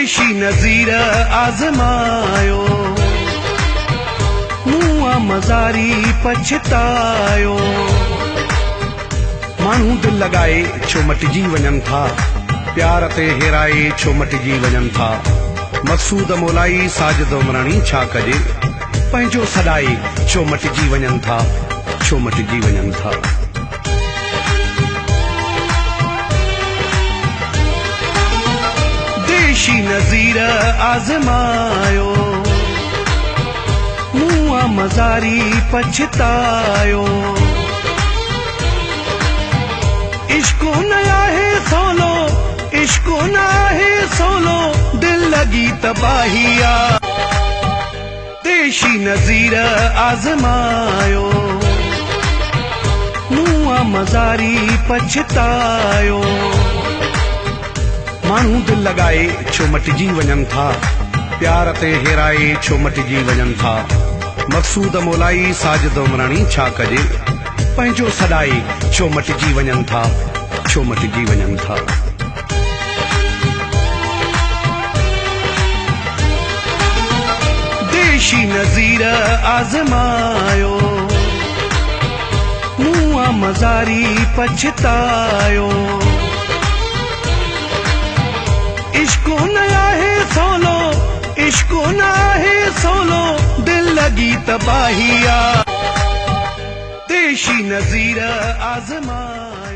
देशी नज़ीर आज़मायो, मुआ मज़ारी पछतायो। माण्हू दिल लगाए छो मटिजी वञनि था, प्यार ते हेराए छो मटिजी वञनि था। मक़सूद मोलाई साजिद उमराणी छा कजे, पंहिंजो सॾाए छो मटिजी वञनि था, छो मटिजी वञनि था। देशी नज़ीर आज़मायो, मुआ मज़ारी पछतायो। इश्को न आहे सोलो, इश्को न आहे सोलो, दिल लगी तबाहिया। देशी नज़ीर आज़मायो, मुआ मज़ारी पछतायो। माण्हू दिल लगाए छो मटिजी वञनि था, प्यार ते हेराए छो मटिजी वञनि था। मक़सूद मोलाई साजिद उमराणी छा कजे, पंहिंजो सॾाए छो मटिजी वञनि था, छो मटिजी वञनि था। देशी नज़ीर आज़मायो, मुआ मज़ारी पछतायो। इश्को न आहे सोलो, इश्को न आहे सोलो, दिल लगी तबाहिया। देशी नज़ीर आज़मायो।